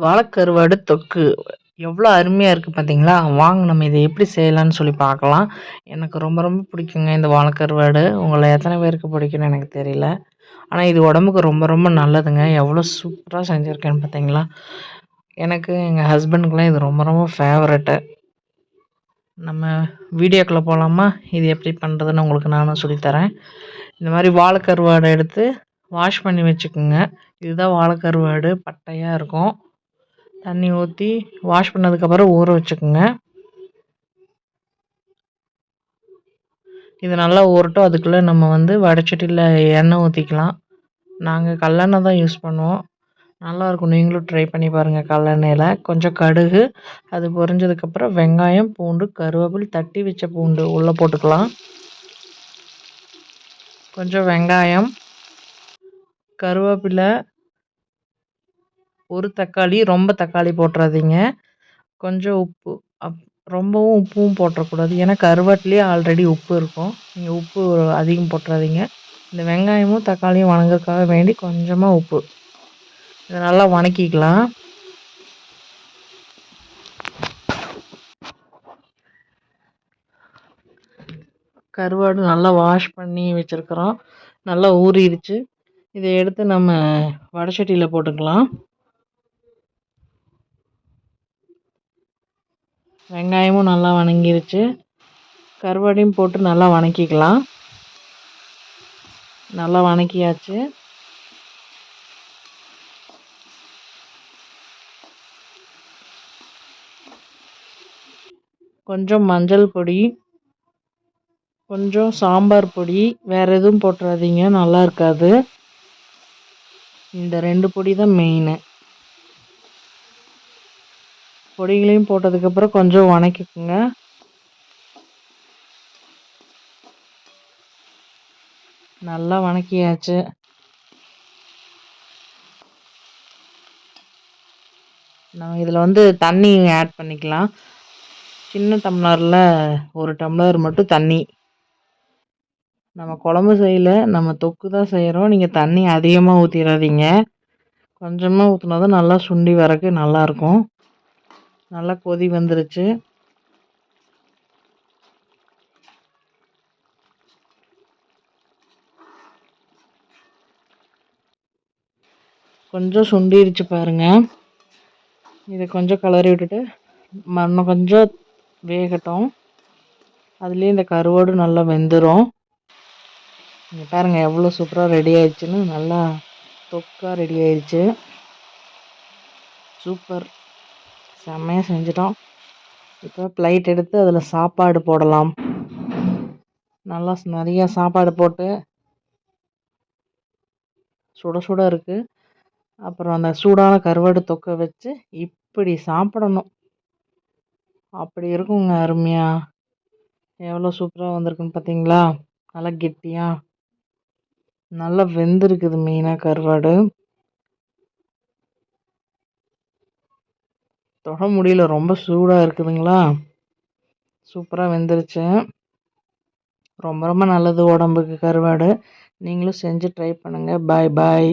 வாழைக்கருவாடு தொக்கு எவ்வளோ அருமையாக இருக்குது பார்த்தீங்களா? வாங்க நம்ம இதை எப்படி செய்யலான்னு சொல்லி பார்க்கலாம். எனக்கு ரொம்ப ரொம்ப பிடிக்குங்க இந்த வாழைக்கருவாடு. உங்களை எத்தனை பேருக்கு பிடிக்கும்னு எனக்கு தெரியல. ஆனால் இது உடம்புக்கு ரொம்ப ரொம்ப நல்லதுங்க. எவ்வளோ சூப்பராக செஞ்சுருக்கேன்னு பார்த்தீங்களா? எனக்கு எங்கள் ஹஸ்பண்டுக்குலாம் இது ரொம்ப ரொம்ப ஃபேவரெட்டு. நம்ம வீடியோக்குள்ளே போகலாமா? இது எப்படி பண்ணுறதுன்னு உங்களுக்கு நானும் சொல்லித்தரேன். இந்த மாதிரி வாழைக்கருவாடை எடுத்து வாஷ் பண்ணி வச்சுக்கோங்க. இதுதான் வாழைக்கருவாடு, பட்டையாக இருக்கும். தண்ணி ஊற்றி வாஷ் பண்ணதுக்கப்புறம் ஊற வச்சுக்கோங்க. இது நல்லா ஊறட்டும். அதுக்குள்ளே நம்ம வடைச்சட்டியில் எண்ணெய் ஊற்றிக்கலாம். நாங்கள் கல்லெண்ணெய் தான் யூஸ் பண்ணுவோம். நல்லாயிருக்கும். நீங்களும் ட்ரை பண்ணி பாருங்கள். கல்லெண்ணெயில் கொஞ்சம் கடுகு, அது பொரிஞ்சதுக்கப்புறம் வெங்காயம், பூண்டு, கருவேப்பிலை, தட்டி வச்ச பூண்டு உள்ளே போட்டுக்கலாம். கொஞ்சம் வெங்காயம், கருவேப்பிலை, ஒரு தக்காளி, ரொம்ப தக்காளி போட்டுறாதீங்க. கொஞ்சம் உப்பு, ரொம்பவும் உப்பும் போட்டுறக்கூடாது. ஏன்னா கருவாட்டிலேயே ஆல்ரெடி உப்பு இருக்கும். நீங்கள் உப்பு அதிகம் போட்டுறாதீங்க. இந்த வெங்காயமும் தக்காளியும் வணங்குறதுக்காக வேண்டி கொஞ்சமாக உப்பு. இதை நல்லா வணக்கிக்கலாம். கருவாடு நல்லா வாஷ் பண்ணி வச்சுருக்குறோம். நல்லா ஊறிடுச்சு. இதை எடுத்து நம்ம வடைச்சட்டியில் போட்டுக்கலாம். வெங்காயமும் நல்லா வணங்கிருச்சு. கருவாடையும் போட்டு நல்லா வணக்கிக்கலாம். நல்லா வணக்கியாச்சு. கொஞ்சம் மஞ்சள் பொடி, கொஞ்சம் சாம்பார் பொடி, வேறு எதுவும் போட்டுறாதீங்க, நல்லா இருக்காது. இந்த 2 பொடி தான் மெயினு. பொடிகளையும் போட்டதுக்கப்புறம் கொஞ்சம் வணக்கிக்குங்க. நல்லா வணக்கியாச்சு. நம்ம இதில் தண்ணி ஆட் பண்ணிக்கலாம். சின்ன டம்ளரில் 1 டம்ளர் மட்டும் தண்ணி. நம்ம குழம்பு செய்யல, நம்ம தொக்கு தான் செய்கிறோம். நீங்கள் தண்ணி அதிகமாக ஊற்றிடாதீங்க. கொஞ்சமாக ஊற்றினா தான் நல்லா சுண்டி வரக்கு நல்லாயிருக்கும். நல்லா கொதி வந்துருச்சு. கொஞ்சம் சுண்டிருச்சு பாருங்கள். இதை கொஞ்சம் கிளறி விட்டுட்டு இன்னும் கொஞ்சம் வேகட்டும். அதுலேயே இந்த கருவாடு நல்லா வெந்துடும். இங்கே பாருங்கள் எவ்வளோ சூப்பராக ரெடி ஆயிடுச்சுன்னு. நல்லா தொக்காக ரெடி ஆயிடுச்சு. சூப்பர், செம்மையாக செஞ்சிட்டோம். இப்போ பிளேட் எடுத்து அதில் சாப்பாடு போடலாம். நல்லா நிறையா சாப்பாடு போட்டு சுட சுட இருக்குது. அப்புறம் அந்த சூடான கருவாடு தொக்கை வச்சு இப்படி சாப்பிடணும். அப்படி இருக்குங்க அருமையாக. எவ்வளோ சூப்பராக வந்திருக்குன்னு பார்த்தீங்களா? நல்லா கெட்டியாக நல்லா வெந்திருக்குது. மெயினாக கருவாடு தொட முடியல, ரொம்ப சூடாக இருக்குதுங்களா. சூப்பராக வெந்துருச்சு. ரொம்ப ரொம்ப நல்லது உடம்புக்கு கருவாடு. நீங்களும் செஞ்சு ட்ரை பண்ணுங்கள். பாய் பாய்.